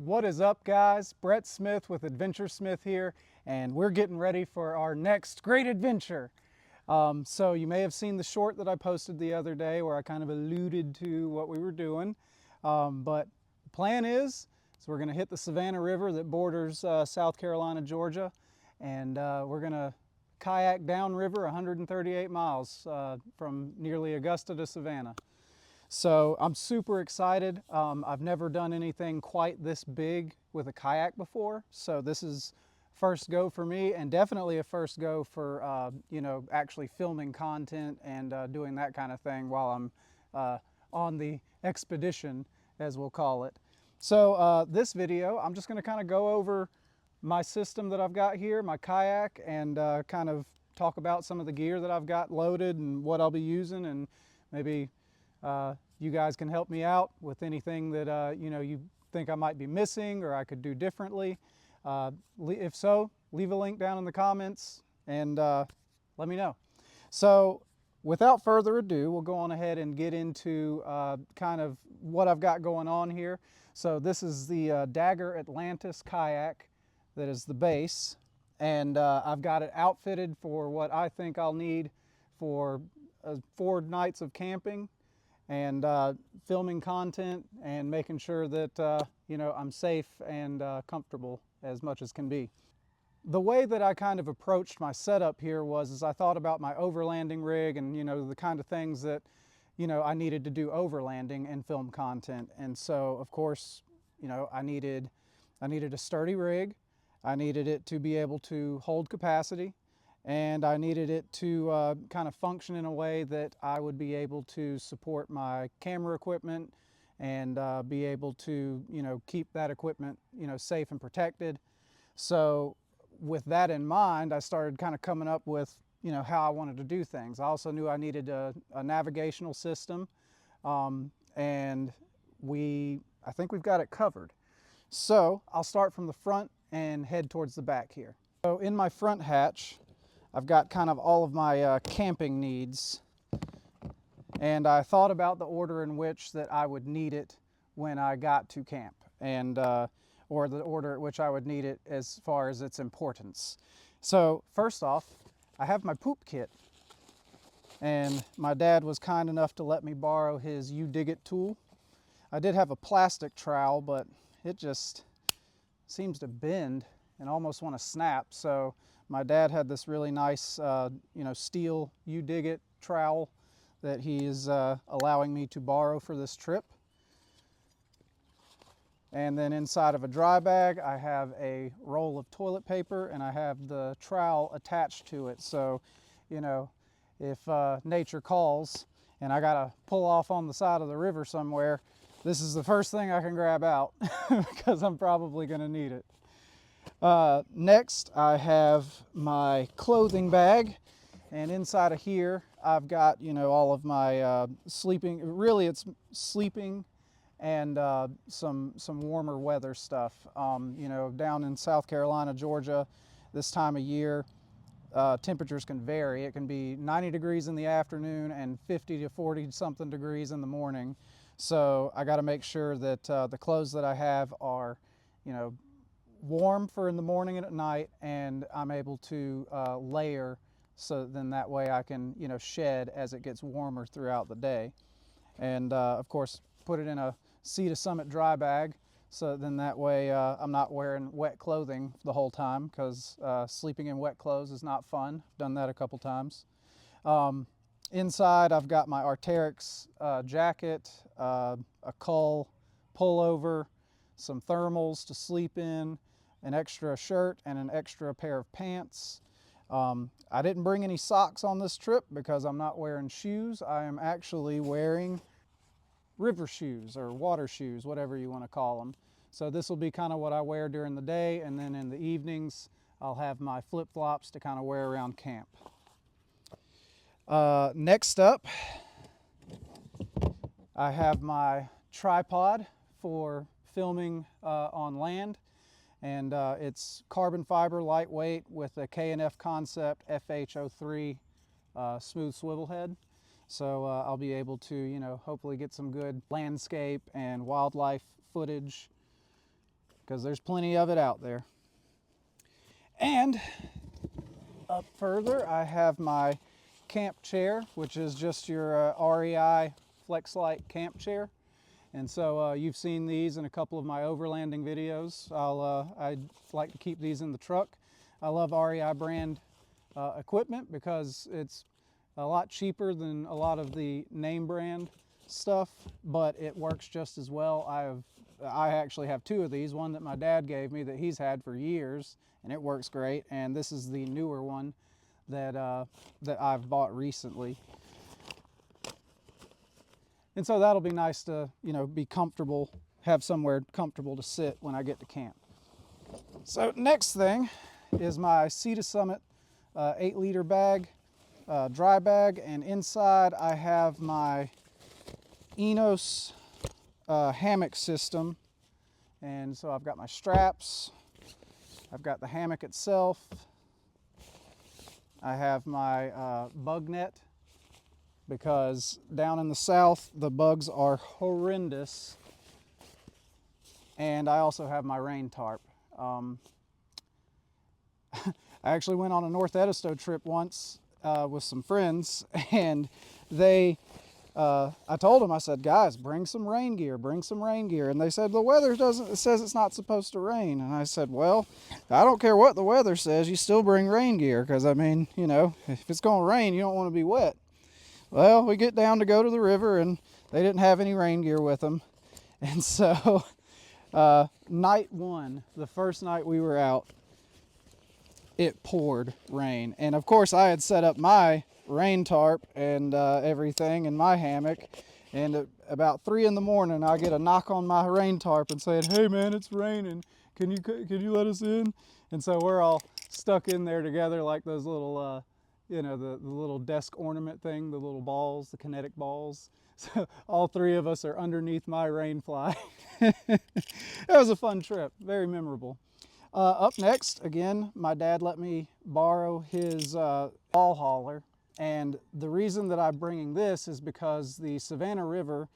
What is up, guys? Brett Smith with Adventure Smith here, and we're getting ready for our next great adventure. So you may have seen the short that I posted the other day where I kind of alluded to what we were doing. But the plan is we're going to hit the Savannah River that borders South Carolina, Georgia, and we're going to kayak downriver 138 miles from nearly Augusta to Savannah. So I'm super excited. I've never done anything quite this big with a kayak before. So this is first go for me, and definitely a first go for, actually filming content and doing that kind of thing while I'm on the expedition, as we'll call it. So this video, I'm just gonna kind of go over my system that I've got here, my kayak, and kind of talk about some of the gear that I've got loaded and what I'll be using, and maybe you guys can help me out with anything that you think I might be missing or I could do differently. If so, leave a link down in the comments and let me know. So without further ado, we'll go on ahead and get into kind of what I've got going on here. So this is the Dagger Atlantis kayak that is the base, and I've got it outfitted for what I think I'll need for 4 nights of camping and filming content and making sure that I'm safe and comfortable as much as can be. The way that I kind of approached my setup here was I thought about my overlanding rig and the kind of things that I needed to do overlanding and film content. And so of course I needed a sturdy rig, I needed it to be able to hold capacity, and I needed it to kind of function in a way that I would be able to support my camera equipment and be able to keep that equipment safe and protected. So with that in mind, I started kind of coming up with how I wanted to do things. I also knew I needed a navigational system, and I think we've got it covered. So I'll start from the front and head towards the back here. So in my front hatch, I've got kind of all of my camping needs, and I thought about the order in which that I would need it when I got to camp, and or the order at which I would need it as far as its importance. So first off, I have my poop kit, and my dad was kind enough to let me borrow his U-Dig-It tool. I did have a plastic trowel, but it just seems to bend and almost want to snap, so my dad had this really nice, steel U-Dig-It trowel that he is allowing me to borrow for this trip. And then inside of a dry bag, I have a roll of toilet paper, and I have the trowel attached to it. So, if nature calls and I gotta pull off on the side of the river somewhere, this is the first thing I can grab out because I'm probably gonna need it. Next, I have my clothing bag, and inside of here I've got all of my sleeping. Really, it's sleeping and some warmer weather stuff. Down in South Carolina, Georgia, this time of year, temperatures can vary. It can be 90 degrees in the afternoon and 50 to 40 something degrees in the morning. So I got to make sure that the clothes that I have are warm for in the morning and at night, and I'm able to layer, so then that way I can shed as it gets warmer throughout the day. And of course put it in a Sea to Summit dry bag, so then that way I'm not wearing wet clothing the whole time, because sleeping in wet clothes is not fun. I've done that a couple times. Inside I've got my Arc'teryx jacket, a Cull pullover, some thermals to sleep in, an extra shirt, and an extra pair of pants. I didn't bring any socks on this trip because I'm not wearing shoes. I am actually wearing river shoes or water shoes, whatever you want to call them. So this will be kind of what I wear during the day, and then in the evenings I'll have my flip-flops to kind of wear around camp. Next up, I have my tripod for filming on land, and it's carbon fiber, lightweight, with a K&F Concept FH03 smooth swivel head. So I'll be able to hopefully get some good landscape and wildlife footage because there's plenty of it out there. And up further, I have my camp chair, which is just your REI FlexLite camp chair. And so you've seen these in a couple of my overlanding videos. I'd like to keep these in the truck. I love REI brand equipment because it's a lot cheaper than a lot of the name brand stuff, but it works just as well. I actually have two of these, one that my dad gave me that he's had for years, and it works great. And this is the newer one that I've bought recently. And so that'll be nice to, be comfortable, have somewhere comfortable to sit when I get to camp. So next thing is my Sea to Summit 8-liter bag, dry bag, and inside I have my Enos hammock system. And so I've got my straps, I've got the hammock itself, I have my bug net, because down in the south the bugs are horrendous, and I also have my rain tarp. I actually went on a North Edisto trip once with some friends, and I told them, I said, guys, bring some rain gear, and they said, the weather it says it's not supposed to rain. And I said, well, I don't care what the weather says, you still bring rain gear, because I mean, if it's going to rain, you don't want to be wet. Well, we get down to go to the river, and they didn't have any rain gear with them. And so night one, the first night we were out, it poured rain. And of course I had set up my rain tarp and everything in my hammock. And at about 3 in the morning, I get a knock on my rain tarp and saying, hey man, it's raining. Can you let us in? And so we're all stuck in there together like those little the little desk ornament thing, the little balls, the kinetic balls. So all 3 of us are underneath my rain fly. It was a fun trip, very memorable. Up next, again, my dad let me borrow his ball hauler. And the reason that I'm bringing this is because the Savannah River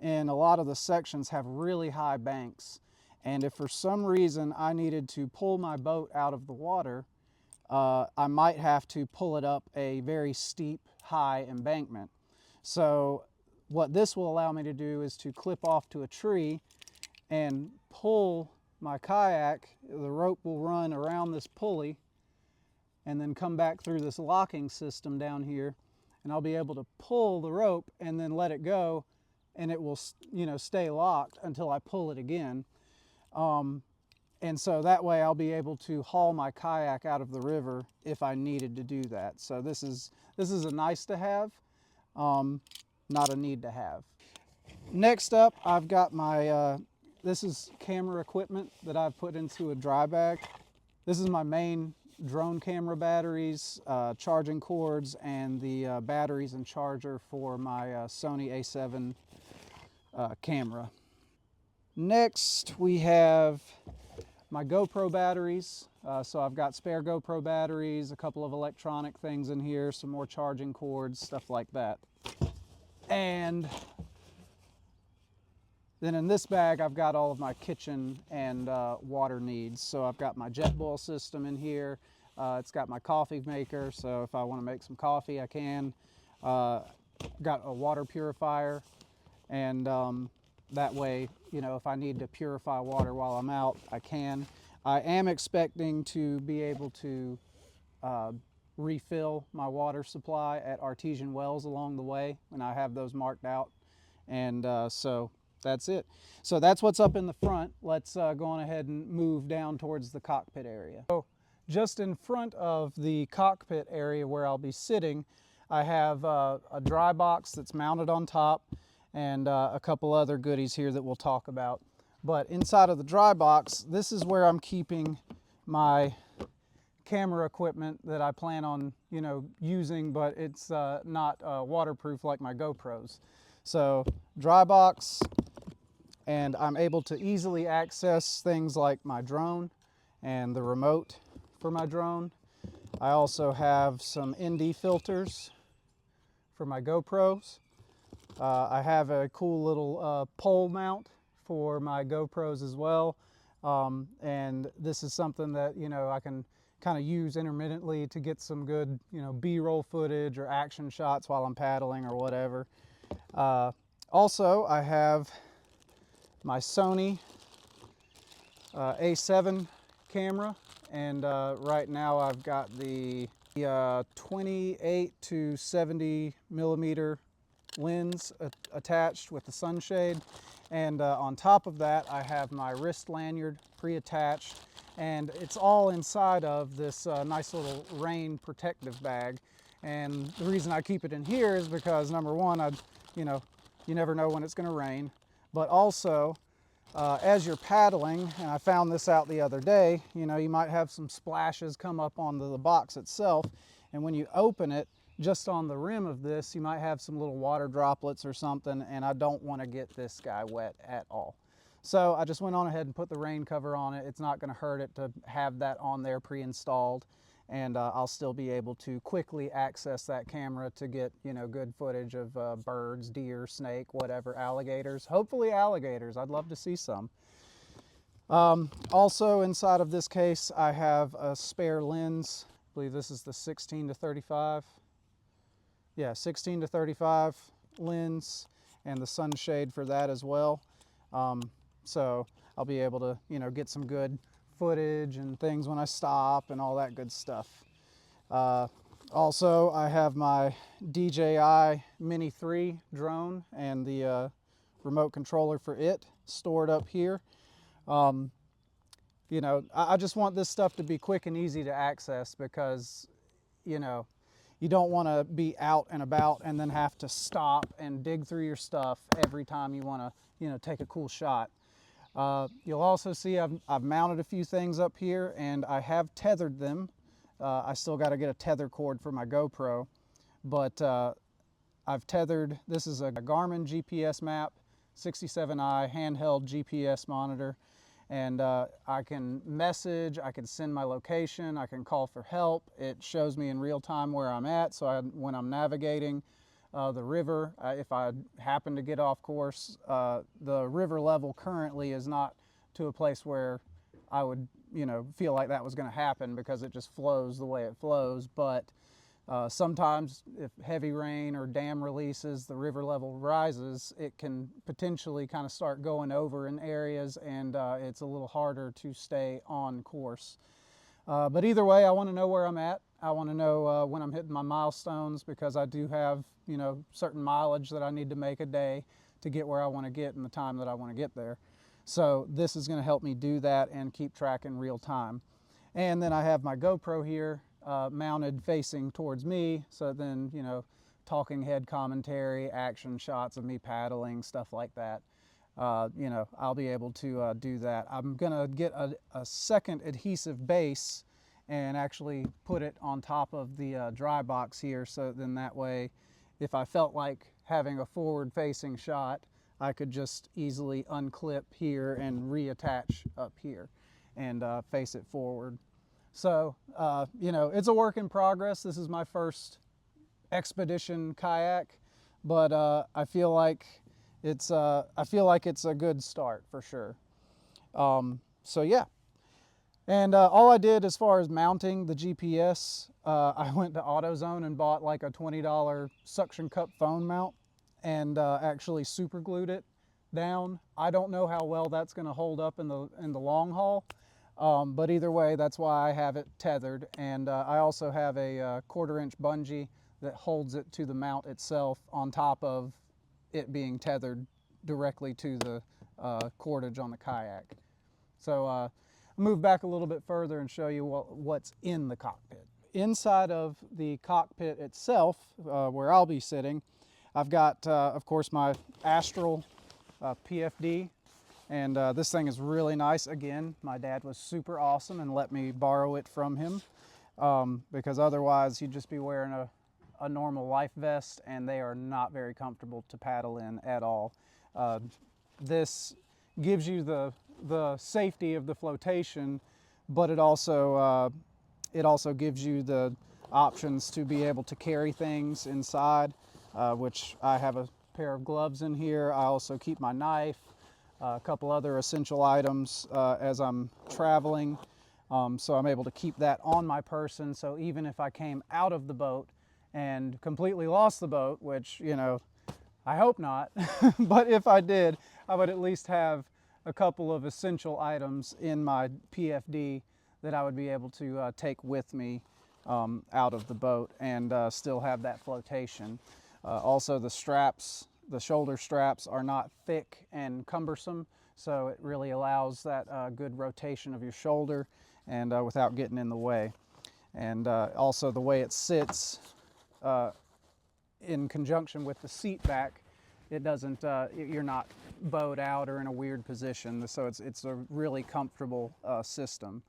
in a lot of the sections have really high banks. And if for some reason I needed to pull my boat out of the water, I might have to pull it up a very steep, high embankment. So what this will allow me to do is to clip off to a tree and pull my kayak. The rope will run around this pulley and then come back through this locking system down here, and I'll be able to pull the rope and then let it go, and it will, stay locked until I pull it again. And so that way I'll be able to haul my kayak out of the river if I needed to do that. So this is a nice to have, not a need to have. Next up, I've got my, this is camera equipment that I've put into a dry bag. This is my main drone camera batteries, charging cords, and the batteries and charger for my Sony A7 camera. Next, we have my GoPro batteries. So I've got spare GoPro batteries, a couple of electronic things in here, some more charging cords, stuff like that. And then in this bag, I've got all of my kitchen and water needs. So I've got my jet boil system in here. It's got my coffee maker, so if I want to make some coffee, I can. Got a water purifier, and that way, if I need to purify water while I'm out, I can. I am expecting to be able to refill my water supply at artesian wells along the way, and I have those marked out. And so that's it. So that's what's up in the front. Let's go on ahead and move down towards the cockpit area. So just in front of the cockpit area where I'll be sitting, I have a dry box that's mounted on top, and a couple other goodies here that we'll talk about. But inside of the dry box, this is where I'm keeping my camera equipment that I plan on, using, but it's not waterproof like my GoPros. So dry box, and I'm able to easily access things like my drone and the remote for my drone. I also have some ND filters for my GoPros. I have a cool little pole mount for my GoPros as well. And this is something that, you know, I can kind of use intermittently to get some good, you know, B-roll footage or action shots while I'm paddling or whatever. Also, I have my Sony A7 camera, and right now I've got the 28 to 70 millimeter lens attached with the sunshade, and on top of that I have my wrist lanyard pre-attached, and it's all inside of this nice little rain protective bag. And the reason I keep it in here is because, number one, you know, you never know when it's going to rain, but also as you're paddling, and I found this out the other day, you know, you might have some splashes come up onto the box itself, and when you open it, just on the rim of this, you might have some little water droplets or something, and I don't want to get this guy wet at all. So I just went on ahead and put the rain cover on it. It's not going to hurt it to have that on there pre-installed, and I'll still be able to quickly access that camera to get, you know, good footage of birds, deer, snake, whatever, alligators. Hopefully alligators. I'd love to see some. Also inside of this case, I have a spare lens. I believe this is the 16 to 35. Yeah, 16 to 35 lens, and the sunshade for that as well. So I'll be able to, you know, get some good footage and things when I stop and all that good stuff. Also, I have my DJI Mini 3 drone and the remote controller for it stored up here. You know, I just want this stuff to be quick and easy to access, because, you know, you don't want to be out and about and then have to stop and dig through your stuff every time you want to, you know, take a cool shot. You'll also see I've mounted a few things up here, and I have tethered them. I still got to get a tether cord for my GoPro, but I've tethered. This is a Garmin GPS map, 67i handheld GPS monitor, and I can message, I can send my location, I can call for help. It shows me in real time where I'm at, so when I'm navigating the river, if I happen to get off course, the river level currently is not to a place where I would, you know, feel like that was going to happen, because it just flows the way it flows. But sometimes if heavy rain or dam releases, the river level rises, it can potentially kind of start going over in areas, and it's a little harder to stay on course. But either way, I want to know where I'm at. I want to know when I'm hitting my milestones, because I do have, you know, certain mileage that I need to make a day to get where I want to get in the time that I want to get there. So this is going to help me do that and keep track in real time. And then I have my GoPro here mounted facing towards me, so then, you know, talking head commentary, action shots of me paddling, stuff like that. You know, I'll be able to do that. I'm gonna get a second adhesive base and actually put it on top of the dry box here, so then that way, if I felt like having a forward facing shot, I could just easily unclip here and reattach up here and face it forward. So, you know, it's a work in progress. This is my first expedition kayak, but I feel like it's a good start for sure. So yeah, and all I did as far as mounting the GPS, I went to AutoZone and bought like a $20 suction cup phone mount, and actually super glued it down. I don't know how well that's going to hold up in the long haul, but either way, that's why I have it tethered. And I also have a 1/4-inch bungee that holds it to the mount itself, on top of it being tethered directly to the cordage on the kayak. So I'll move back a little bit further and show you what's in the cockpit. Inside of the cockpit itself, where I'll be sitting, I've got, of course, my Astral PFD, and this thing is really nice. Again, my dad was super awesome and let me borrow it from him, because otherwise he'd just be wearing a normal life vest, and they are not very comfortable to paddle in at all. This gives you the safety of the flotation, but it also gives you the options to be able to carry things inside, which I have a pair of gloves in here. I also keep my knife. a couple other essential items as I'm traveling. So I'm able to keep that on my person. So even if I came out of the boat and completely lost the boat, which, you know, I hope not, but if I did, I would at least have a couple of essential items in my PFD that I would be able to take with me out of the boat and still have that flotation. Also, the straps, the shoulder straps, are not thick and cumbersome, so it really allows that good rotation of your shoulder and without getting in the way. And also the way it sits in conjunction with the seat back, it doesn't, you're not bowed out or in a weird position, so it's a really comfortable system.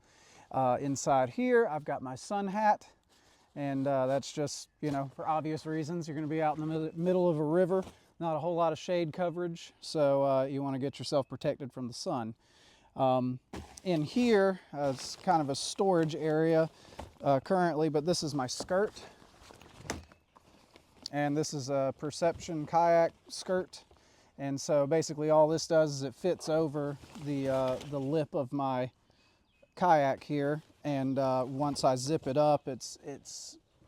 Inside here, I've got my sun hat, and that's just, you know, for obvious reasons. You're going to be out in the middle of a river, not a whole lot of shade coverage, so you want to get yourself protected from the sun. In here, it's kind of a storage area currently, but this is my skirt. And this is a Perception kayak skirt. And so basically all this does is it fits over the lip of my kayak here. And once I zip it up, it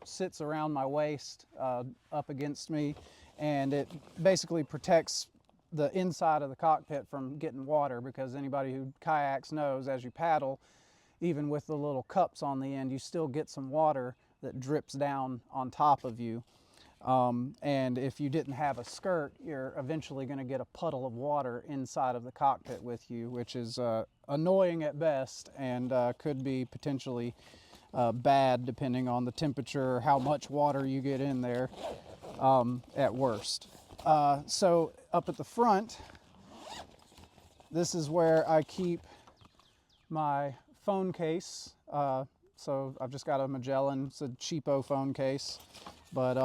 sits around my waist up against me. And it basically protects the inside of the cockpit from getting water, because anybody who kayaks knows as you paddle, even with the little cups on the end, you still get some water that drips down on top of you. And if you didn't have a skirt, you're eventually going to get a puddle of water inside of the cockpit with you, which is annoying at best and could be potentially bad depending on the temperature or how much water you get in there at worst. So up at the front, this is where I keep my phone case. So I've just got a Magellan, it's a cheapo phone case. But,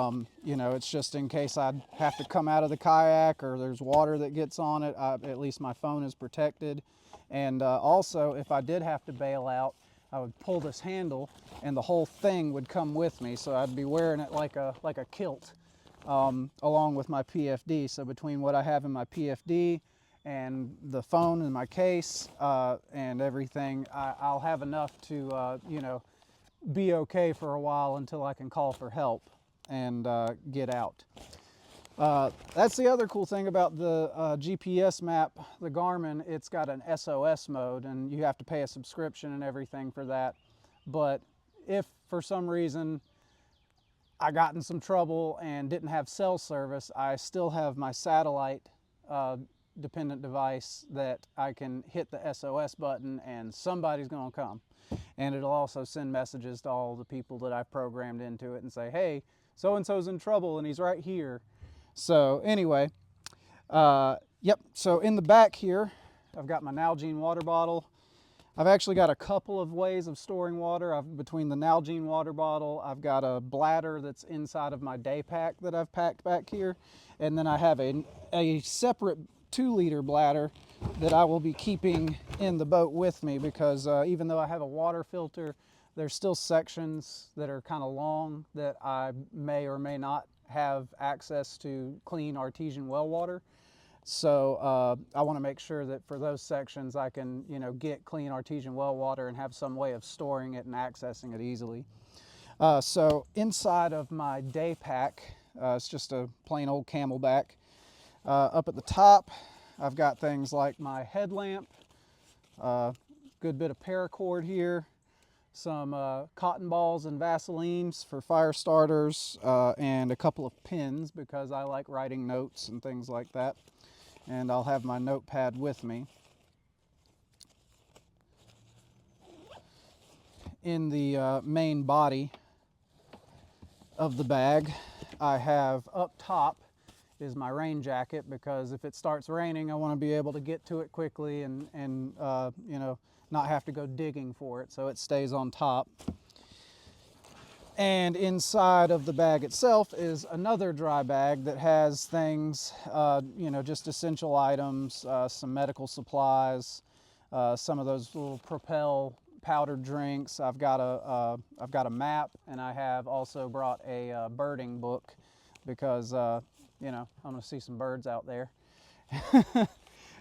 you know, it's just in case I'd have to come out of the kayak or there's water that gets on it, at least my phone is protected. And also, if I did have to bail out, I would pull this handle and the whole thing would come with me. So I'd be wearing it like a kilt along with my PFD. So between what I have in my PFD and the phone in my case and everything, I'll have enough to, you know, be okay for a while until I can call for help and get out. That's the other cool thing about the GPS map, the Garmin. It's got an SOS mode, and you have to pay a subscription and everything for that. But if for some reason I got in some trouble and didn't have cell service, I still have my satellite dependent device that I can hit the SOS button and somebody's going to come. And it'll also send messages to all the people that I've programmed into it and say, hey, so-and-so's in trouble and he's right here. So anyway, yep, so in the back here, I've got my Nalgene water bottle. I've actually got a couple of ways of storing water. Between the Nalgene water bottle, I've got a bladder that's inside of my day pack that I've packed back here. And then I have a separate 2-liter bladder that I will be keeping in the boat with me, because even though I have a water filter, there's still sections that are kind of long that I may or may not have access to clean artesian well water. So I want to make sure that for those sections I can, you know, get clean artesian well water and have some way of storing it and accessing it easily. So inside of my day pack, it's just a plain old Camelback. Up at the top, I've got things like my headlamp, good bit of paracord here, some cotton balls and Vaselines for fire starters, and a couple of pens because I like writing notes and things like that. And I'll have my notepad with me. In the main body of the bag, I have up top is my rain jacket, because if it starts raining, I want to be able to get to it quickly and you know, not have to go digging for it, so it stays on top. And inside of the bag itself is another dry bag that has things, you know, just essential items, some medical supplies, some of those little Propel powdered drinks. I've got a map, and I have also brought a birding book because, you know, I'm going to see some birds out there.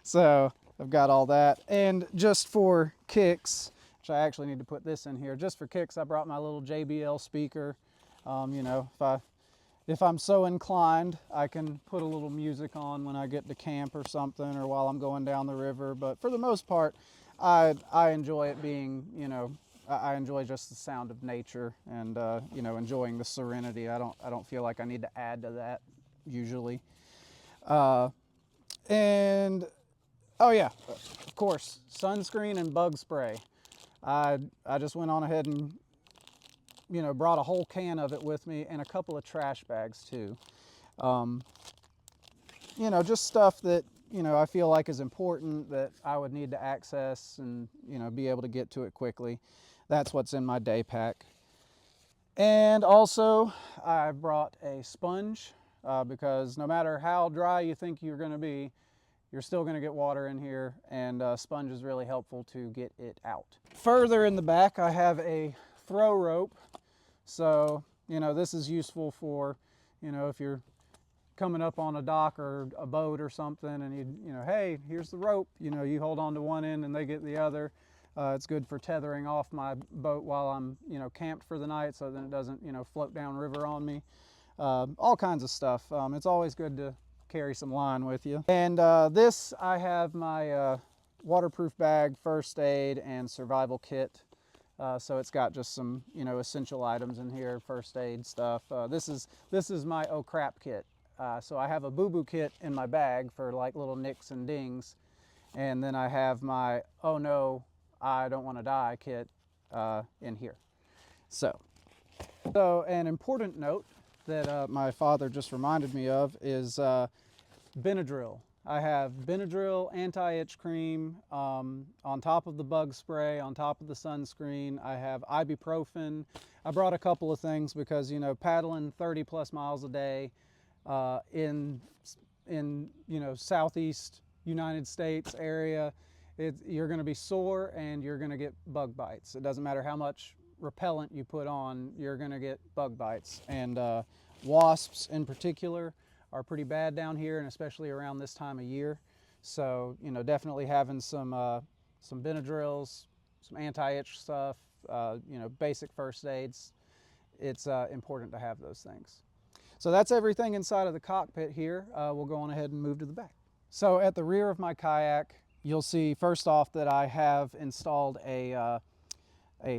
So I've got all that. And just for kicks, which I actually need to put this in here, just for kicks, I brought my little JBL speaker. You know, if I'm so inclined, I can put a little music on when I get to camp or something, or while I'm going down the river. But for the most part, I enjoy it being, you know, I enjoy just the sound of nature and you know, enjoying the serenity. I don't feel like I need to add to that usually. And oh yeah, of course, sunscreen and bug spray. I just went on ahead and, you know, brought a whole can of it with me and a couple of trash bags too. You know, just stuff that, you know, I feel like is important that I would need to access and, you know, be able to get to it quickly. That's what's in my day pack. And also I brought a sponge because no matter how dry you think you're going to be, you're still going to get water in here, and sponge is really helpful to get it out. Further in the back, I have a throw rope. So, you know, this is useful for, you know, if you're coming up on a dock or a boat or something and you know, hey, here's the rope. You know, you hold on to one end and they get the other. It's good for tethering off my boat while I'm, you know, camped for the night so then it doesn't, you know, float down river on me. All kinds of stuff. It's always good to carry some line with you. And this, I have my waterproof bag, first aid, and survival kit. So it's got just some, you know, essential items in here, first aid stuff. This is my oh crap kit. So I have a boo-boo kit in my bag for like little nicks and dings. And then I have my oh no, I don't want to die kit in here. So an important note that my father just reminded me of is Benadryl. I have Benadryl anti-itch cream on top of the bug spray, on top of the sunscreen. I have ibuprofen. I brought a couple of things because, you know, paddling 30 plus miles a day in you know, southeast United States area, you're going to be sore and you're going to get bug bites. It doesn't matter how much repellent you put on, you're going to get bug bites. And wasps in particular are pretty bad down here, and especially around this time of year. So, you know, definitely having some Benadryls, some anti-itch stuff, you know, basic first aids. It's important to have those things. So that's everything inside of the cockpit here. We'll go on ahead and move to the back. So at the rear of my kayak, you'll see first off that I have installed a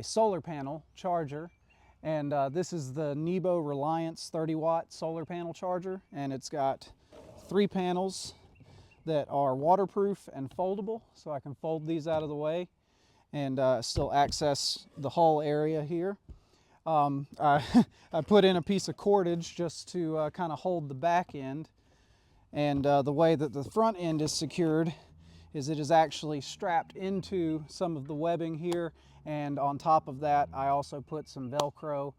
solar panel charger. And this is the Nebo Reliance 30-watt solar panel charger, and it's got 3 panels that are waterproof and foldable, so I can fold these out of the way and still access the hull area here. I put in a piece of cordage just to kind of hold the back end, and the way that the front end is secured is it is actually strapped into some of the webbing here, and on top of that I also put some Velcro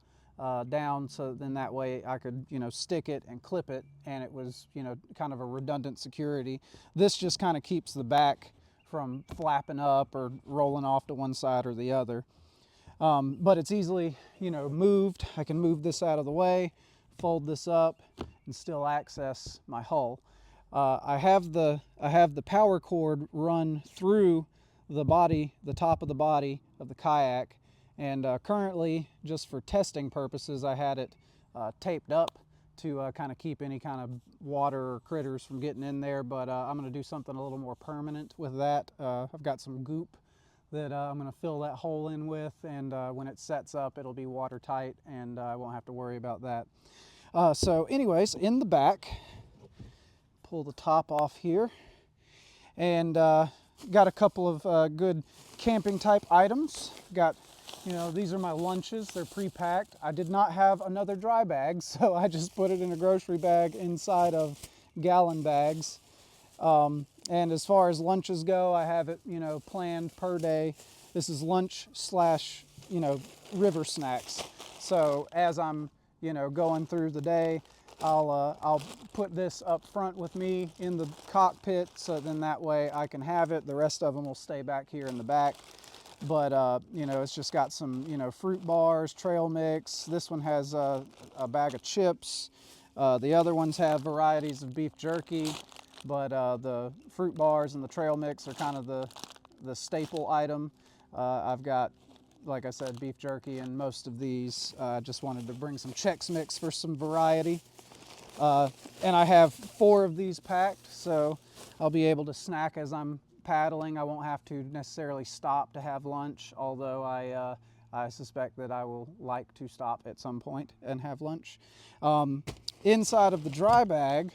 down, so then that way I could, you know, stick it and clip it, and it was, you know, kind of a redundant security. This just kind of keeps the back from flapping up or rolling off to one side or the other. But it's easily, you know, moved. I can move this out of the way, fold this up, and still access my hull. I have the power cord run through the body, the top of the body of the kayak, and currently, just for testing purposes, I had it taped up to kind of keep any kind of water or critters from getting in there, but I'm going to do something a little more permanent with that. I've got some goop that I'm going to fill that hole in with, and when it sets up, it'll be watertight, and I won't have to worry about that. So anyways, in the back, pull the top off here, and got a couple of good camping type items. Got, you know, these are my lunches. They're pre-packed. I did not have another dry bag, so I just put it in a grocery bag inside of gallon bags. And as far as lunches go, I have it, you know, planned per day. This is lunch slash, you know, river snacks. So as I'm, you know, going through the day, I'll put this up front with me in the cockpit, so then that way I can have it. The rest of them will stay back here in the back. But, you know, it's just got some, you know, fruit bars, trail mix. This one has a bag of chips. The other ones have varieties of beef jerky. but the fruit bars and the trail mix are kind of the staple item. I've got, like I said, beef jerky and most of these. I just wanted to bring some Chex Mix for some variety. And I have 4 of these packed, so I'll be able to snack as I'm paddling. I won't have to necessarily stop to have lunch, although I suspect that I will like to stop at some point and have lunch. Inside of the dry bag,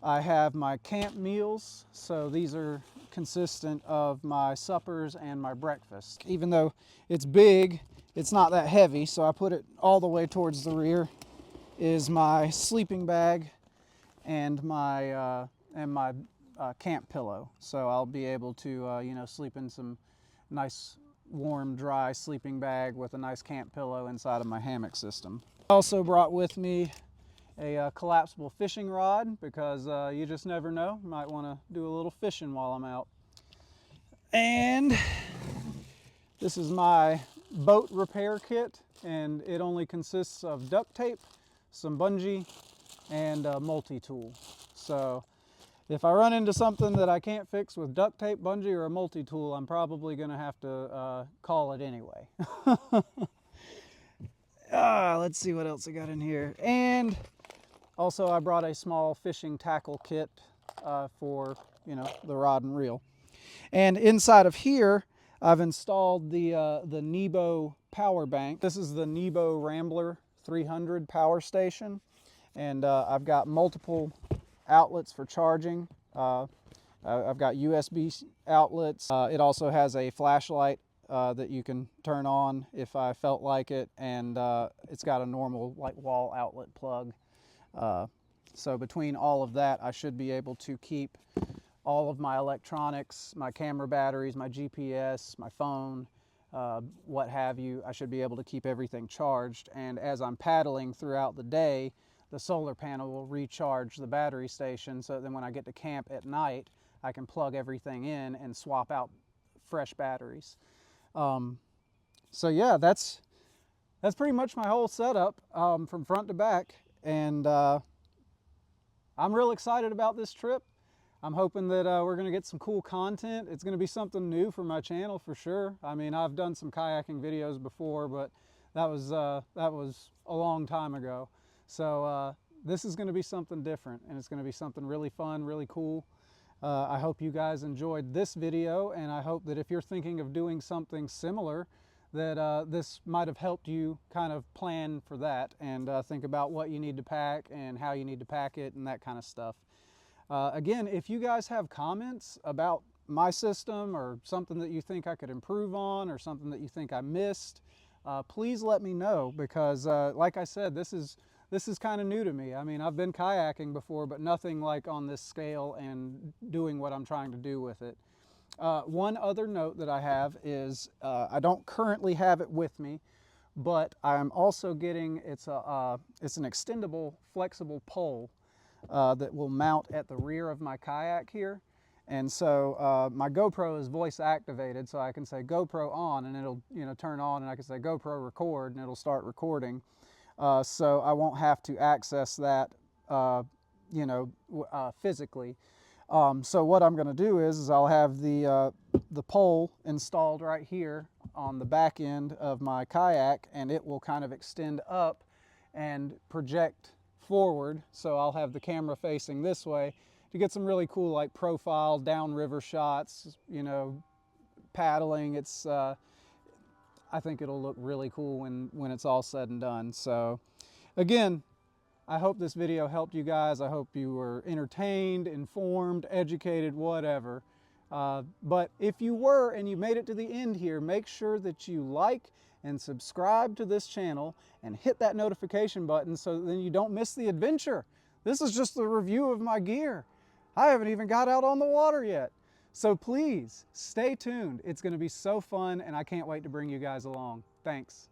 I have my camp meals, so these are consistent of my suppers and my breakfast. Even though it's big, it's not that heavy, so I put it all the way towards the rear. Is my sleeping bag and my camp pillow, so I'll be able to you know, sleep in some nice warm dry sleeping bag with a nice camp pillow inside of my hammock system. I also brought with me a collapsible fishing rod because you just never know, might want to do a little fishing while I'm out. And this is my boat repair kit, and it only consists of duct tape, some bungee, and a multi-tool. So if I run into something that I can't fix with duct tape, bungee, or a multi-tool, I'm probably going to have to call it anyway. Let's see what else I got in here. And also I brought a small fishing tackle kit for, you know, the rod and reel. And inside of here, I've installed the Nebo power bank. This is the Nebo Rambler 300 power station. And I've got multiple outlets for charging. I've got USB outlets. It also has a flashlight that you can turn on if I felt like it, and it's got a normal like wall outlet plug. So between all of that, I should be able to keep all of my electronics, my camera batteries, my GPS, my phone, what have you. I should be able to keep everything charged, and as I'm paddling throughout the day, the solar panel will recharge the battery station, so then when I get to camp at night, I can plug everything in and swap out fresh batteries. So yeah, that's pretty much my whole setup from front to back, and I'm real excited about this trip. I'm hoping that we're going to get some cool content. It's going to be something new for my channel for sure. I mean, I've done some kayaking videos before, but that was a long time ago. So this is going to be something different, and it's going to be something really fun, really cool. I hope you guys enjoyed this video, and I hope that if you're thinking of doing something similar, that this might have helped you kind of plan for that and think about what you need to pack and how you need to pack it and that kind of stuff. Again, if you guys have comments about my system or something that you think I could improve on or something that you think I missed, please let me know, because like I said, this is kind of new to me. I mean, I've been kayaking before, but nothing like on this scale and doing what I'm trying to do with it. One other note that I have is I don't currently have it with me, but I'm also getting, it's an extendable, flexible pole that will mount at the rear of my kayak here. And so my GoPro is voice activated, so I can say GoPro on and it'll, you know, turn on, and I can say GoPro record and it'll start recording. So I won't have to access that, you know, physically. So what I'm going to do is I'll have the pole installed right here on the back end of my kayak, and it will kind of extend up and project forward. So I'll have the camera facing this way to get some really cool like profile downriver shots, you know, paddling. It's I think it'll look really cool when it's all said and done. So again, I hope this video helped you guys. I hope you were entertained, informed, educated, whatever. But if you were and you made it to the end here, make sure that you like and subscribe to this channel and hit that notification button so then you don't miss the adventure. This is just the review of my gear. I haven't even got out on the water yet. So please stay tuned. It's going to be so fun, and I can't wait to bring you guys along. Thanks.